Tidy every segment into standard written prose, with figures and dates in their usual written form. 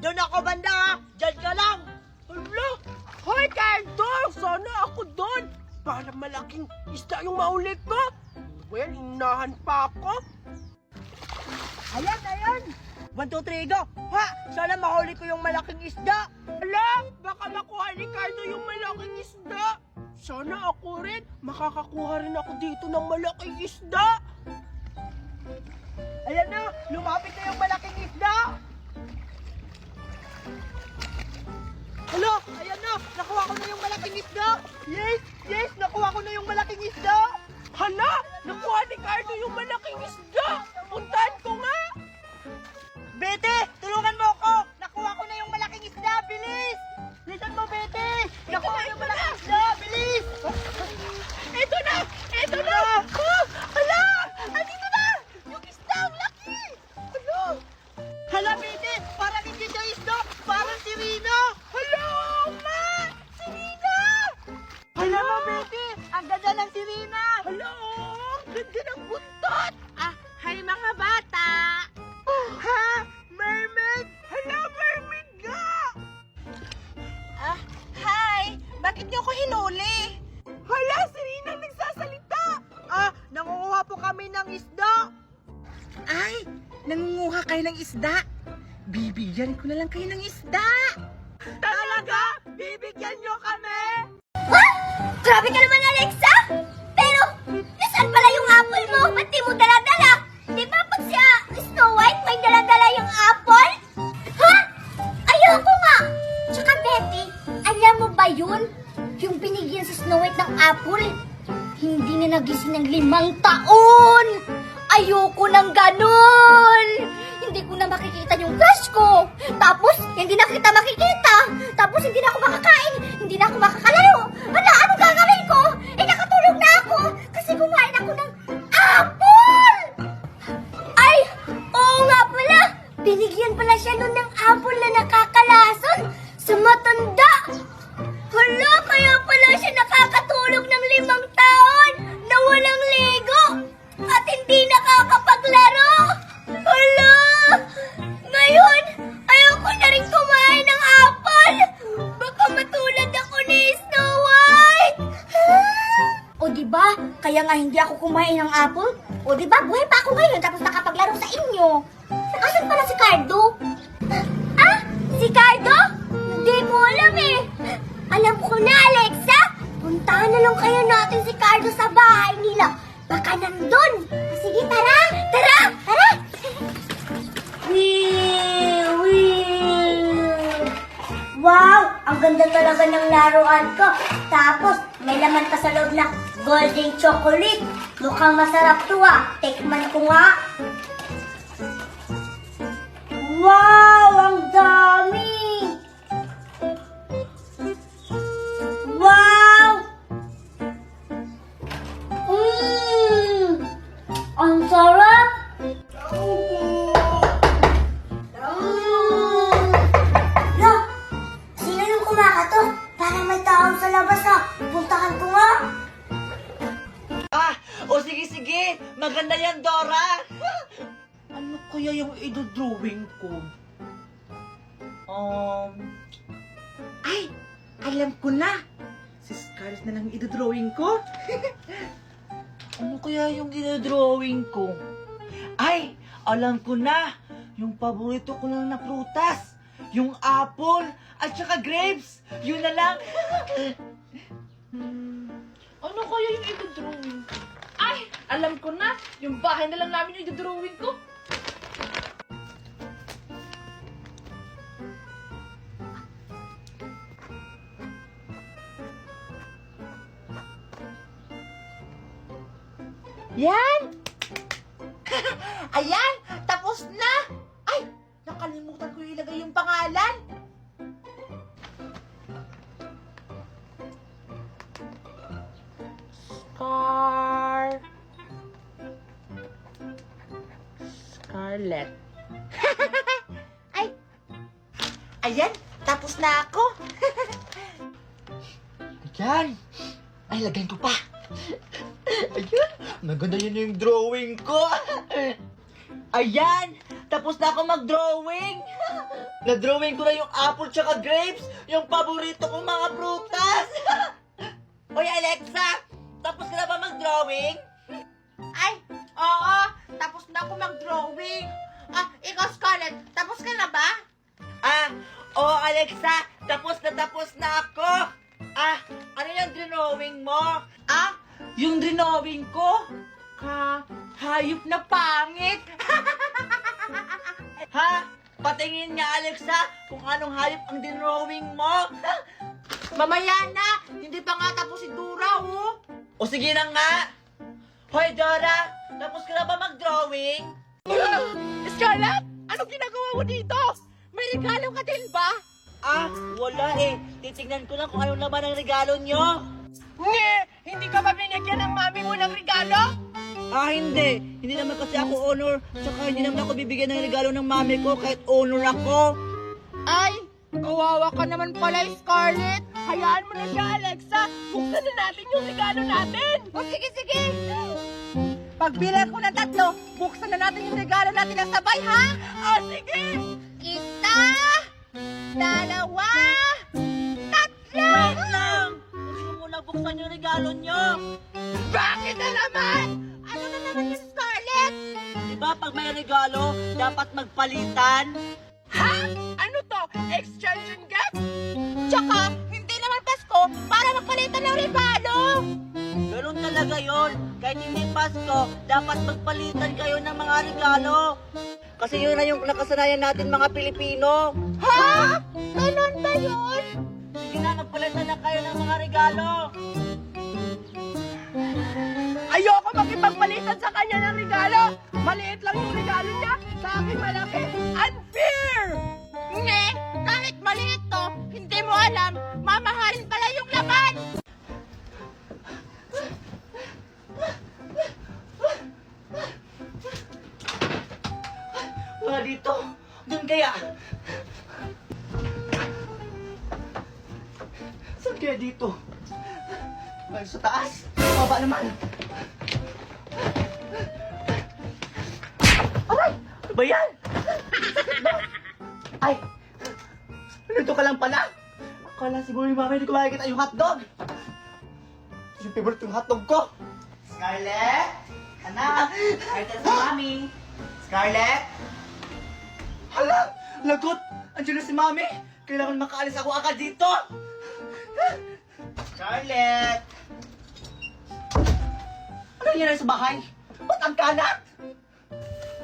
Doon ako banda ha! Diyan ka lang! Hala! Hoy, Cardo! Sana ako doon! Para malaking isda yung mahuli ko! Well, inahan pa ako! Ayan, ayan! 1, 2, 3, go! Ha! Sana mahuli ko yung malaking isda! Hala! Baka makuha ni Cardo yung malaking isda! Sana ako rin! Makakakuha rin ako dito ng malaking isda! Ayan na! Lumapit na yung malaking isda! Hala! Ayan na! Nakuha ko na yung malaking isda! Yes! Yes! Nakuha ko na yung malaking isda! Hala! Nakuha ni Cardo yung malaking isda! Puntahan ko nga! Bete! Tulungan mo ako! Nakuha ko na yung malaking isda! Bilis! Bilisan mo, Bete! Nakuha ko yung malaking isda! Bilis! Ito na! Ito na! Ah! Hala! Andito na! Yung isda! Ang laki! Hala! Hala, Bete! Parang hindi siya isda! Parang si Rina! Hala! Ma! Si Rina! Hala mo, Bete! Ang ganda ng si Rina! Hala! Ang ganda ng buntot! Hi mga bata! Ha? Mermaid! Hala! Mermaid nga! Hi! Bakit niyo ko hinuli? Hala! Si Rina nagsasalita! Nangunguha po kami ng isda! Ay! Nangunguha kayo ng isda? Bibigyan ko na lang kayo ng isda! Talaga? Bibigyan nyo kami? Grabe ka naman, Alexa! Pero, nasaan pala yung apple mo? Ba't di mo dala-dala? Di ba pag si Snow White may dala-dala yung apple? Ha? Ayoko nga! Tsaka Betty, alam mo ba yun? Yung binigyan si Snow White ng apple, hindi na nagising ng 5 taon! Ayoko ng ganun! Hindi ko na makikita yung crush ko. Tapos, hindi na kita makikita. Tapos, hindi na ako makakain. Hindi na ako makakalaro. Hala, ano gagawin ko? Nakatulog na ako. Kasi kumain ako ng apple! Ay, oo nga pala. Binigyan pala siya nun ng apple na nakakalason sa matanda. Hala, kaya pala siya nakakatulog ng 5 taon na walang ligo at hindi nakakapaglaro. Hala! Ngayon, ayoko na rin kumain ng apple. Baka matulad ako ni Snow White. O diba? Kaya nga hindi ako kumain ng apple. O diba? Buhay pa ako ngayon tapos nakapaglaro sa inyo. Asan pala si Cardo? Si Cardo? Hindi ko alam eh. Alam ko na, Alexa. Puntahan na lang kayo natin si Cardo sa bahay nila. Baka nandun. Sige, tara! Tara! Tara! Wow! Ang ganda talaga ng laruan ko. Tapos, may laman pa sa loob na golden chocolate. Mukhang masarap to Tikman ko nga. Wow! Ang dami! Wow! Ang sarap! Lo, sino yung kumakato? Parang may taong sa labas Puntahan ko nga. O sige, maganda yan, Dora! Ano kaya yung idodrawing ko? Ay! Alam ko na! Si Scarlett na lang idodrawing ko. Ano kaya yung dinodrawing ko? Ay! Alam ko na! Yung paborito ko lang na prutas! Yung apple at saka grapes! Yun na lang! Ano kaya yung idodrawing ko? Ay! Alam ko na! Yung bahay na lang namin yung idodrawing ko! Yan! Ayan! Tapos na! Ay! Nakalimutan ko ilagay yung pangalan. Scarlett. Ay! Ayan! Tapos na ako. Ayan! Ay, lagyan ko pa! Ayan! Maganda yun yung drawing ko! Ayan! Tapos na ako mag-drawing! Na-drawing ko na yung apple tsaka grapes, yung paborito kong mga prutas. Hoy Alexa, tapos ka na ba mag-drawing? Ay, oo, tapos na ako mag-drawing. Ikaw Scarlett, tapos ka na ba? Oo Alexa, tapos na ako. Ano yung drawing mo? Yung drawing ko? Hayop na pangit. Ha? Patingin nga Alexa kung anong hayop ang drawing mo. Mamaya na, hindi pa nga tapos si Dora, oh. O sige na nga. Hoy Dora, tapos ka na ba mag-drawing? Scarlett, anong ginagawa mo dito? May regalo ka din ba? Wala eh. Titignan ko lang kung anong laman ang regalo nyo. Hindi ka ba binigyan ng mami mo ng regalo? Hindi. Hindi naman kasi ako honor. Tsaka hindi naman ako bibigyan ng regalo ng mami ko kahit honor ako. Ay, kawawa ka naman pala, Scarlett. Hayaan mo na siya, Alexa. Buksan na natin yung regalo natin. Sige. Pagbilang ko ng 3, buksan na natin yung regalo natin ng sabay, ha? Sige. 1, 2, 3. Wait lang! Gusto mo muna buksan yung regalo nyo. Bakit na naman? Ano na naman yung Scarlett? Diba pag may regalo, dapat magpalitan? Ha? Ano to? Exchange and gift? Tsaka, hindi naman Pasko para magpalitan ng regalo. Ganun talaga yon. Kahit hindi Pasko, dapat magpalitan kayo ng mga regalo. Kasi yun na yung nakasanayan natin mga Pilipino. Ha? Ganun ba yun? Sige na, magpalitan na kayo ng mga regalo. Ayoko makipagpalitan sa kanya ng regalo. Maliit lang yung regalo niya. Sa akin malaki. Unfair! Nge, kahit maliit to, hindi mo alam, mamahalin pala yung laman. Wala dito. Doon kaya. Saan kaya dito? Ay, sa taas. Baba naman. Aray! Ano ba yan? Sakit ba? Ay! Nandito ka lang pala. Akala siguro yung mama hindi ko makikita yung hotdog. Yung favorite yung hotdog ko. Scarlett! Anak! Scarlett sa mami. Scarlett! Hala! Lagot! Andiyan na si mami! Kailangan makaalis ako agad dito! Scarlett! Ano nangyari sa bahay? Ba't ang kalat?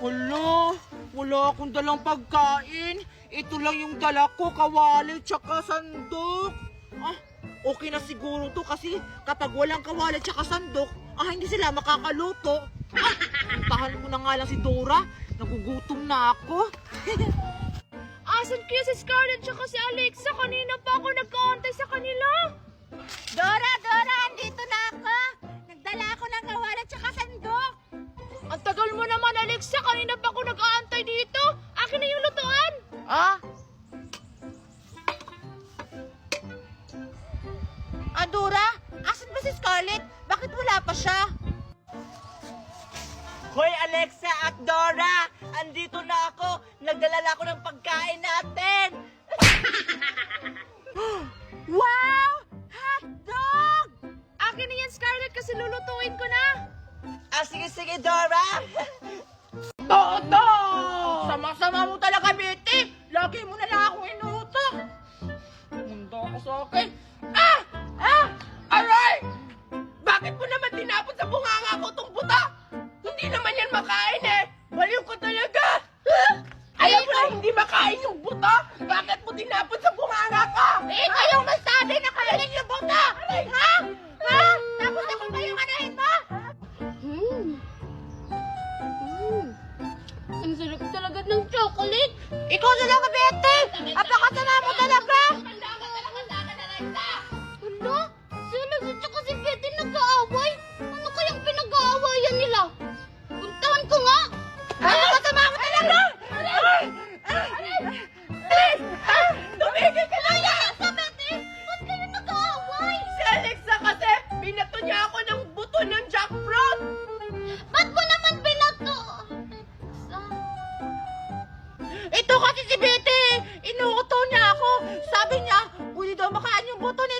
Wala akong dalang pagkain. Ito lang yung dala ko, kawali, tsaka sandok. Okay na siguro to kasi kapag walang kawali tsaka sandok, hindi sila makakaluto. Tahan mo na nga lang si Dora. Nagugutom na ako. Asan kaya si Scarlett tsaka si Alexa? Kanina pa ako nagkaantay sa kanila. Dora, andito na ako. Nagdala ako ng kawalan tsaka sandok. Ang tagal mo naman, Alexa. Kanina pa ako nag-aantay dito. Akin na yung lutuan. Dora, asan ba si Scarlett? Bakit wala pa siya? Hoy Alexa at Dora! Andito na ako! Nagdala na ako ng pagkain natin! Wow! Hotdog! Akin na yan, Scarlett, kasi lulutuin ko na. Sige Dora! Toto! Sama-sama mo talaga, Betty. Lagi mo na lang akong inuutok. Mundo ako sa akin. Aray! Bakit mo naman tinapon sa bunganga ko itong buta? Hindi naman yan makain eh. Baliw ko talaga. Ayaw mo na hindi makain yung buta? Bakit mo tinapon sa bunganga ko? Ikaw yung masabi na kainin yung buta! Ha? Tapos ako ba yung anahin mo? Ang sarap talaga ng chocolate. Ikaw na lang, Betty! Apakasama mo talaga! Ano? Si Alexa tsaka si Betty nag-aaway? Ano kayang pinag-aawayan nila? Puntahan ko nga. Apakasama mo talaga! Tumigil ka na yan! Alexa, Betty, ba't kayo nag-aaway? Si Alexa kasi, binato niya ako ng buto ng jackfruit! Ba't mo naman binato? Ito kasi si Betty! inuuto niya ako. Sabi niya, pwede daw makain yung buto ni